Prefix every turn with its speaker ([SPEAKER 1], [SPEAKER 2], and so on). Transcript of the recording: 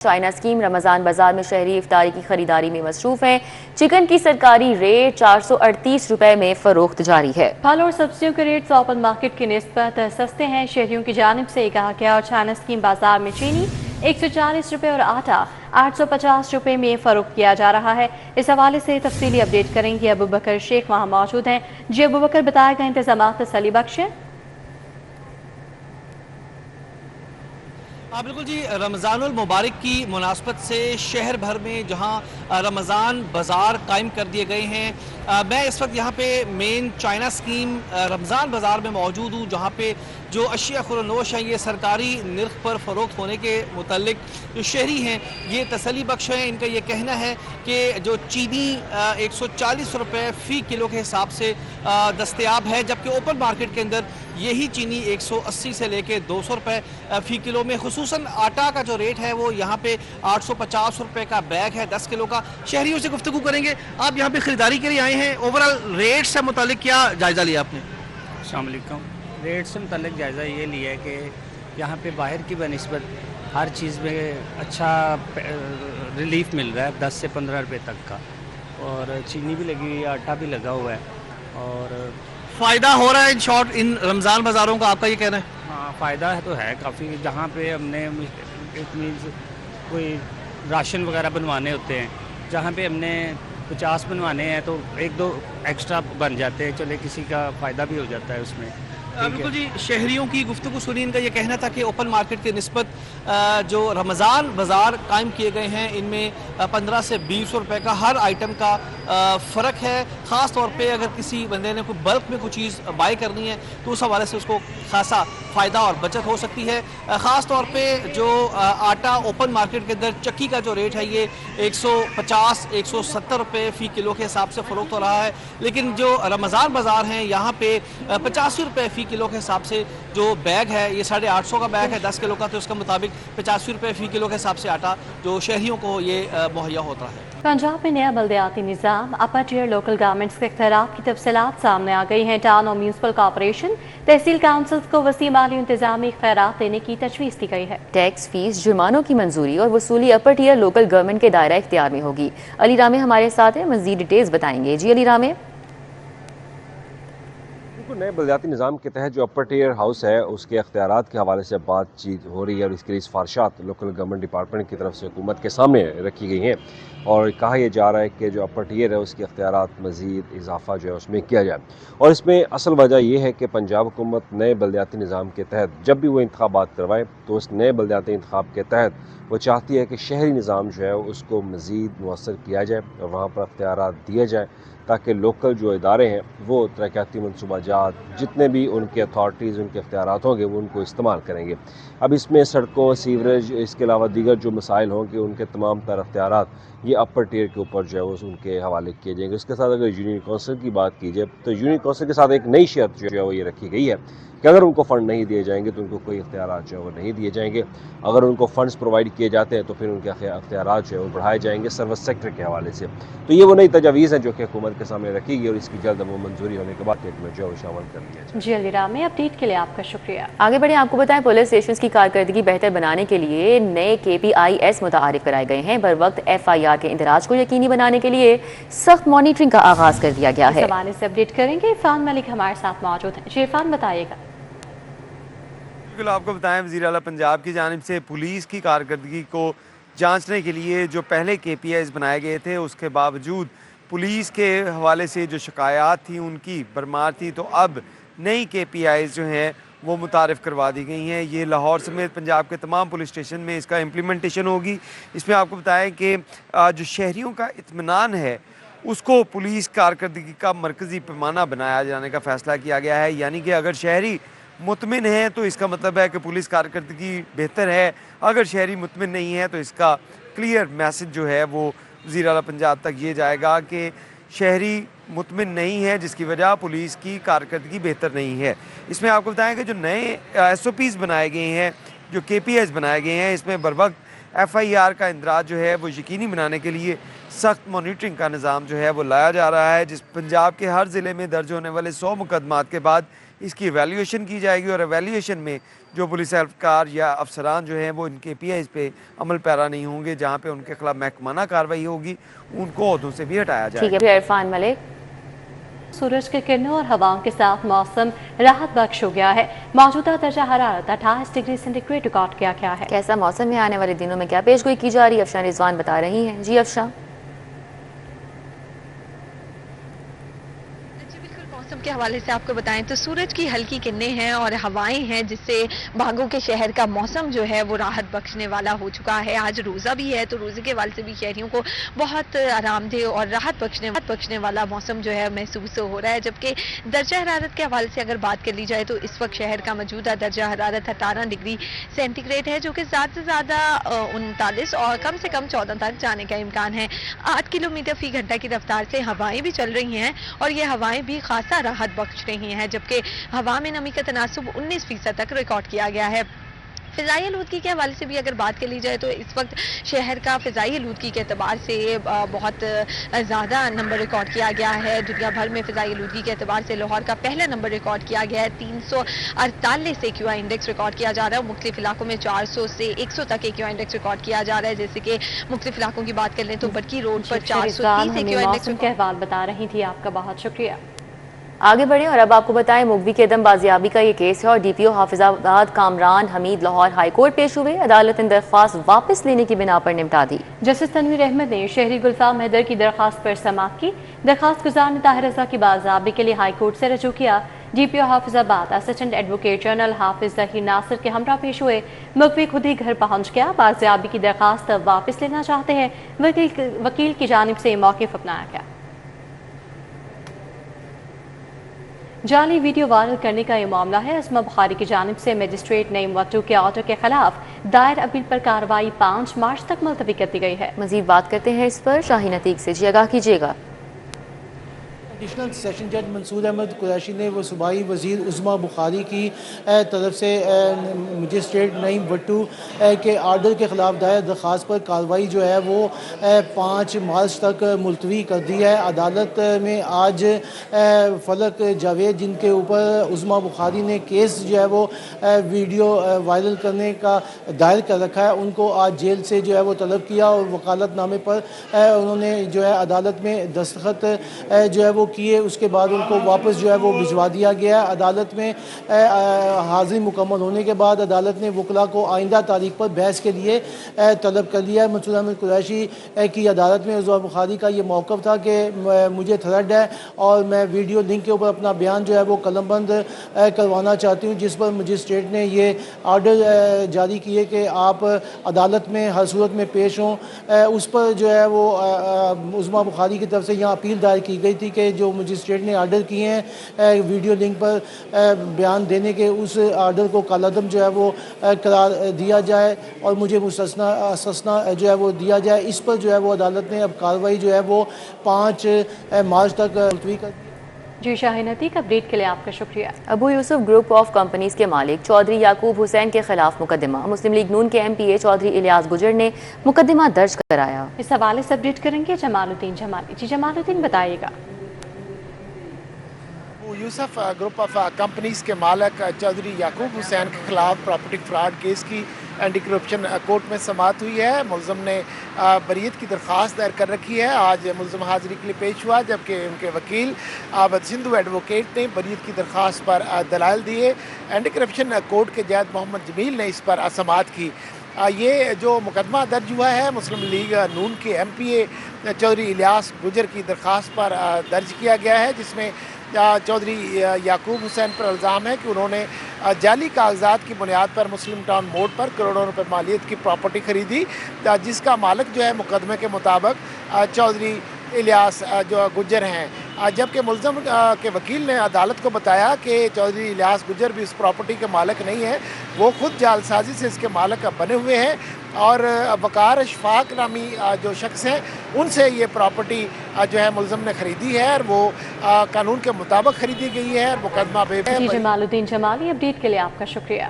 [SPEAKER 1] China scheme Ramzan बाजार में शहरी इफ्तारी की खरीदारी में मसरूफ हैं। चिकन की सरकारी रेट 438 रुपए में फरोख्त जारी है।
[SPEAKER 2] फल और सब्जियों के रेट ओपन मार्केट की निस्बत सस्ते हैं। शहरियों की जानिब से कहा गया। और चाइना स्कीम बाजार में चीनी 140 रुपए और आटा 850 रुपए में फरोख्त किया जा रहा है। इस हवाले से तफसीली अपडेट करेंगे अबू बकर शेख वहाँ मौजूद हैं। जी अबू बकर, बताए गए इंतजाम तसल्ली बख्श हैं?
[SPEAKER 3] हाँ बिल्कुल जी, रमज़ानुल मुबारक की मुनासबत से शहर भर में जहाँ रमज़ान बाज़ार कायम कर दिए गए हैं। मैं इस वक्त यहाँ पे मेन चाइना स्कीम रमज़ान बाज़ार में मौजूद हूँ, जहाँ पे जो अशिया खुरनोश हैं ये सरकारी निर्ख पर फ़रोख्त होने के मुतल्लिक जो शहरी हैं ये तसल्ली बख्श हैं। इनका ये कहना है कि जो चीनी 140 रुपये फ़ी किलो के हिसाब से दस्तयाब है, जबकि ओपन मार्केट के अंदर यही चीनी 180 से लेके 200 रुपये फ़ी किलो में। खुसूसन आटा का जो रेट है वो यहाँ पे 850 रुपये का बैग है 10 किलो का। शहरियों से गुफ्तगू करेंगे। आप यहाँ पे ख़रीदारी के लिए आए हैं, ओवरऑल रेट से मुतालिक क्या जायज़ा लिया आपने?
[SPEAKER 4] अस्सलाम वालेकुम। रेट से मुतालिक जायज़ा ये लिया है कि यहाँ पे बाहर की बनिस्बत हर चीज़ में अच्छा रिलीफ मिल रहा है 10 से 15 रुपये तक का, और चीनी भी लगी हुई है, आटा भी लगा हुआ है, और
[SPEAKER 3] फ़ायदा हो रहा है इन शॉर्ट इन रमज़ान बाज़ारों का, आपका ये कहना है?
[SPEAKER 4] हाँ, फ़ायदा है तो है काफ़ी। जहाँ पे हमने इतनी कोई राशन वगैरह बनवाने होते हैं, जहाँ पे हमने 50 बनवाने हैं तो 1-2 एक्स्ट्रा बन जाते हैं, चले किसी का फ़ायदा भी हो जाता है उसमें।
[SPEAKER 3] बिल्कुल जी, शहरियों की गुफ्तगू सुनी। इनका ये कहना था कि ओपन मार्केट की निस्बत जो रमज़ान बाज़ार कायम किए गए हैं इनमें 15 से 20 रुपये का हर आइटम का फ़र्क है। ख़ास तौर पे अगर किसी बंदे ने कोई बल्क में कोई चीज़ बाई करनी है तो उस हवाले से उसको खासा फ़ायदा और बचत हो सकती है। ख़ास तौर पे जो आटा ओपन मार्केट के अंदर चक्की का जो रेट है ये 150-170 रुपये फ़ी किलो के हिसाब से फ़रोख्त हो रहा है, लेकिन जो रमज़ान बाज़ार हैं यहाँ पे 85 रुपये फ़ी किलो के हिसाब से जो बैग है ये 850 का बैग है 10 किलो का, तो उसका मुताबिक 85 रुपये फ़ी किलो के हिसाब से आटा जो शहरियों को ये मुहैया होता है।
[SPEAKER 2] पंजाब में नया बल्दियाती निज़ाम अपर टियर लोकल गवर्नमेंट्स के इख्तियारात की तफसीलात सामने आ गई हैं। टाउन और म्यूनसिपल कॉर्पोरेशन तहसील काउंसिल्स को वसी माली इंतजामी इख्तियारात देने की तजवीज़ दी गई है।
[SPEAKER 1] टैक्स फीस, जुर्मानों की मंजूरी और वसूली अपर टियर लोकल गवर्नमेंट के दायरा इख्तियार में होगी। अली रामे हमारे साथ है, मज़ीद डिटेल्स बताएंगे। जी अली रामे।
[SPEAKER 5] नए बल्दियाती निज़ाम के तहत जो अपर टियर हाउस है उसके अख्तियारात के हवाले से बातचीत हो रही है, और इसके लिए सिफारिशात लोकल गवर्नमेंट डिपार्टमेंट की तरफ से हुकूमत के सामने रखी गई हैं, और कहा यह जा रहा है कि जो अपर टियर है उसके अख्तियारात मज़ीद इजाफा जो है उसमें किया जाए। और इसमें असल वजह यह है कि पंजाब हुकूमत नए बल्दियाती निज़ाम के तहत जब भी वो इंतखाबात करवाए तो उस नए बल्दियाती इंतखाब के तहत वो चाहती है कि शहरी निज़ाम जो है उसको मज़ीद मुअस्सर किया जाए और वहाँ पर अख्तियारात दिए जाए, ताकि लोकल जो इदारे हैं वो तरक्याती मनसूबाजात जितने भी उनके अथॉरिटीज़ उनके अख्तियारात होंगे वो उनको इस्तेमाल करेंगे। अब इसमें सड़कों, सीवरेज, इसके अलावा दीगर जो मसाइल होंगे उनके तमाम तर अख्तियारात ये अपर टियर के ऊपर जो है वो उनके हवाले किए जाएंगे। उसके साथ अगर यूनियन काउंसिल की बात की जाए तो यूनियन काउंसिल के साथ एक नई शर्त जो है वो ये रखी गई है कि अगर उनको फ़ंड नहीं दिए जाएंगे तो उनको कोई इख्तियारात जो है वो नहीं दिए जाएंगे। अगर उनको फ़ंड्स प्रोवाइड किए जाते हैं तो फिर उनके इख्तियारात जो है वो बढ़ाए जाएंगे सर्विस सेक्टर के हवाले से। तो ये वो नई तजावीज़ हैं जो कि हुकूमत के सामने रखी गई, और इसकी जल्द वो मंजूरी होने के बाद में जो है शामिल कर लिया जाए।
[SPEAKER 2] जी अली रामे, अपडेट के लिए आपका शुक्रिया।
[SPEAKER 1] आगे बढ़े, आपको बताएं पुलिस स्टेशन की कारकर्दगी बेहतर बनाने के लिए नए KPIS मुतारिफ कराए गए हैं। बर वक्त FIR के इंदराज को यकीनी बनाने के लिए सख्त मॉनिटरिंग का आगाज कर दिया गया है।
[SPEAKER 2] इस हवाले से अपडेट करेंगे, इरफान मलिक हमारे साथ मौजूद हैं। जी इरफान, बताइएगा।
[SPEAKER 6] बिल्कुल, आपको बताएं वज़ीर आला पंजाब की जानिब से पुलिस की कारकर्दगी को जांचने के लिए जो पहले KPIs बनाए गए थे उसके बावजूद पुलिस के हवाले से जो शिकायत थी उनकी भरमार थी, तो अब नई KPIs जो हैं वो मुतारिफ़ करवा दी गई हैं। ये लाहौर समेत पंजाब के तमाम पुलिस स्टेशन में इसका इम्प्लीमेंटेशन होगी। इसमें आपको बताएं कि जो शहरियों का इत्मीनान है उसको पुलिस कारकर्दगी का मरकज़ी पैमाना बनाया जाने का फ़ैसला किया गया है। यानी कि अगर शहरी मुतमिन है तो इसका मतलब है कि पुलिस कारकर्दगी बेहतर है, अगर शहरी मुतमिन नहीं है तो इसका क्लियर मैसेज जो है वो वज़ीर आला पंजाब तक ये जाएगा कि शहरी मुतमिन नहीं है जिसकी वजह पुलिस की कारकर्दगी बेहतर नहीं है। इसमें आपको बताएं कि जो नए SOPs बनाए गए हैं, जो KPIs बनाए गए हैं, इसमें बर वक्त FIR का इंदराज जो है वो यकीनी बनाने के लिए सख्त मॉनिटरिंग का निज़ाम जो है वो लाया जा रहा है। जिस पंजाब के हर ज़िले में दर्ज होने वाले 100 मुकदमात के बाद اس کی ایویلیویشن کی جائے گی اور ایویلیویشن میں جو پولیس اہلکار یا افسران جو ہیں وہ ان کے KPIs پہ عمل پیرا نہیں ہوں گے، جہاں پہ ان کے خلاف محکمانہ کارروائی ہوگی ان کو عہدوں سے بھی ہٹایا جائے گا۔
[SPEAKER 1] ٹھیک ہے عرفان ملک۔
[SPEAKER 2] سورج کے کرنوں اور ہواؤں کے ساتھ موسم راحت بخش ہو گیا ہے۔ موجودہ درجہ حرارت 28 ڈگری سینٹی گریڈ ریکارڈ کیا گیا ہے۔
[SPEAKER 1] کیسا موسم ہے، آنے والے دنوں میں کیا پیش گوئی کی جا رہی ہے، افشاں رضوان بتا رہی ہیں۔ جی افشاں۔
[SPEAKER 7] موسم کے حوالے سے آپ کو بتائیں تو سورج کی ہلکی کرنیں ہیں اور ہوائیں ہیں، جس سے باغوں کے شہر کا موسم جو ہے وہ راحت بخشنے والا ہو چکا ہے۔ آج روزہ بھی ہے تو روزے کے حوالے سے بھی شہریوں کو بہت آرام دہ اور راحت بخشنے والا موسم جو ہے محسوس ہو رہا ہے، جبکہ درجہ حرارت کے حوالے سے اگر بات کر لی جائے تو اس وقت شہر کا موجودہ درجہ حرارت 18 ڈگری سینٹی گریڈ ہے، جو کہ زیادہ سے زیادہ 39 اور کم سے کم 14 تک جانے کا امکان ہے۔ 8 کلومیٹر فی گھنٹہ کی رفتار سے ہوائیں بھی چل رہی ہیں اور یہ ہوائیں بھی خاصا راحت بخش رہی ہیں، جبکہ ہوا میں نمی کا تناسب 19% تک ریکارڈ کیا گیا ہے۔ فضائی آلودگی کے حوالے سے بھی اگر بات کر لی جائے تو اس وقت شہر کا فضائی آلودگی کے اعتبار سے بہت زیادہ نمبر ریکارڈ کیا گیا ہے۔ دنیا بھر میں فضائی آلودگی کے اعتبار سے لاہور کا پہلا نمبر ریکارڈ کیا گیا ہے۔ 348 AQI انڈیکس ریکارڈ کیا جا رہا ہے۔ مختلف علاقوں میں 400 سے 100 تک AQI انڈیکس ریکارڈ کیا جا رہا ہے، جیسے کہ مختلف علاقوں کی بات کر لیں تو برکی روڈ پر 430 AQI انڈیکس
[SPEAKER 2] موسم کے احوال بتا رہی تھی، آپ کا بہت شکریہ۔
[SPEAKER 1] آگے بڑھیں اور اب آپ کو بتائیں مغوی کے عدم بازیابی کا یہ کیس ہے اور DPO حافظ آباد کامران حمید لاہور ہائی کورٹ پیش ہوئے۔ عدالت نے درخواست واپس لینے کی بنا پر نمٹا دی۔
[SPEAKER 2] جسٹس تنویر احمد نے شہری گلفام حیدر کی درخواست پر سماعت کی۔ درخواست گزار نے طاہر رضا کی بازیابی کے لیے ہائی کورٹ سے رجوع کیا۔ DPO حافظ آباد اسسٹنٹ ایڈوکیٹ جنرل حافظ ظہیر ناصر کے ہمراہ پیش ہوئے۔ مغوی خود ہی گھر پہنچ گیا، بازیابی کی درخواست واپس لینا چاہتے ہیں۔ وکیل کی جانب سے موقف اپنایا گیا۔ جعلی ویڈیو وائرل کرنے کا یہ معاملہ ہے۔ اسما بخاری کی جانب سے میجسٹریٹ نعیم وٹو کے آرڈر کے خلاف دائر اپیل پر کارروائی 5 مارچ تک ملتوی کر دی گئی ہے۔
[SPEAKER 1] مزید بات کرتے ہیں اس پر، شاہین عتیق سے، جی آگاہ کیجیے گا۔
[SPEAKER 8] ایڈیشنل سیشن جج منصور احمد قریشی نے وہ صوبائی وزیر عظمیٰ بخاری کی طرف سے مجسٹریٹ نعیم وٹو کے آرڈر کے خلاف دائر درخواست پر کارروائی جو ہے وہ 5 مارچ تک ملتوی کر دی ہے۔ عدالت میں آج فلک جاوید، جن کے اوپر عظمیٰ بخاری نے کیس جو ہے وہ ویڈیو وائرل کرنے کا دائر کر رکھا ہے، ان کو آج جیل سے جو ہے وہ طلب کیا اور وکالت نامے پر انہوں نے جو ہے عدالت میں دستخط جو ہے وہ کیے۔ اس کے بعد ان کو واپس جو ہے وہ بھجوا دیا گیا۔ عدالت میں حاضری مکمل ہونے کے بعد عدالت نے وکلاء کو آئندہ تاریخ پر بحث کے لیے طلب کر دیا ہے۔ منصور احمد قریشی کی عدالت میں عظمیٰ بخاری کا یہ موقف تھا کہ مجھے تھرڈ ہے اور میں ویڈیو لنک کے اوپر اپنا بیان جو ہے وہ قلم بند کروانا چاہتی ہوں، جس پر مجسٹریٹ نے یہ آرڈر جاری کیے کہ آپ عدالت میں ہر صورت میں پیش ہوں۔ اس پر جو ہے وہ عظمیٰ بخاری کی طرف سے یہاں اپیل دائر کی گئی تھی کہ جو مجسٹریٹ نے آرڈر کیے ہیں ویڈیو لنک پر بیان دینے کے، اس آرڈر کو کالعدم جو ہے وہ قرار دیا جائے اور مجھے مستثنا جو ہے وہ دیا جائے۔ اس پر جو ہے وہ عدالت نے اب کارروائی جو ہے وہ 5 مارچ تک ملتوی کر دی۔
[SPEAKER 2] جی شاہین عتیق، اپڈیٹ کے لیے آپ کا شکریہ۔
[SPEAKER 1] ابو یوسف گروپ آف کمپنیز کے مالک چودھری یعقوب حسین کے خلاف مقدمہ، مسلم لیگ نون کے MPA چودھری الیاس گجر نے مقدمہ درج کرایا۔
[SPEAKER 2] اس حوالے سے اپڈیٹ کریں گے جمال الدین جمالی۔ جی جمال الدین بتائیے گا۔
[SPEAKER 9] یوسف گروپ آف کمپنیز کے مالک چودھری یعقوب حسین کے خلاف پراپرٹی فراڈ کیس کی اینٹی کرپشن کورٹ میں سماعت ہوئی ہے۔ ملزم نے بریت کی درخواست دائر کر رکھی ہے۔ آج ملزم حاضری کے لیے پیش ہوا، جبکہ ان کے وکیل آبد سندھو ایڈوکیٹ نے بریت کی درخواست پر دلائل دیے۔ اینٹی کرپشن کورٹ کے جج محمد جمیل نے اس پر سماعت کی۔ یہ جو مقدمہ درج ہوا ہے مسلم لیگ نون کے MPA چودھری الیاس گجر کی درخواست پر درج کیا گیا ہے، جس میں چودھری یعقوب حسین پر الزام ہے کہ انہوں نے جعلی کاغذات کی بنیاد پر مسلم ٹاؤن موڑ پر کروڑوں روپے مالیت کی پراپرٹی خریدی، جس کا مالک جو ہے مقدمے کے مطابق چودھری الیاس جو گجر ہیں، جبکہ ملزم کے وکیل نے عدالت کو بتایا کہ چودھری الیاس گجر بھی اس پراپرٹی کے مالک نہیں ہیں، وہ خود جعل سازی سے اس کے مالک بنے ہوئے ہیں اور وقار اشفاق نامی جو شخص ہیں ان سے یہ پراپرٹی جو ہے ملزم نے خریدی ہے اور وہ قانون کے مطابق خریدی گئی ہے اور مقدمہ
[SPEAKER 2] جی جمال الدین جمالی، اپڈیٹ کے لیے آپ کا شکریہ۔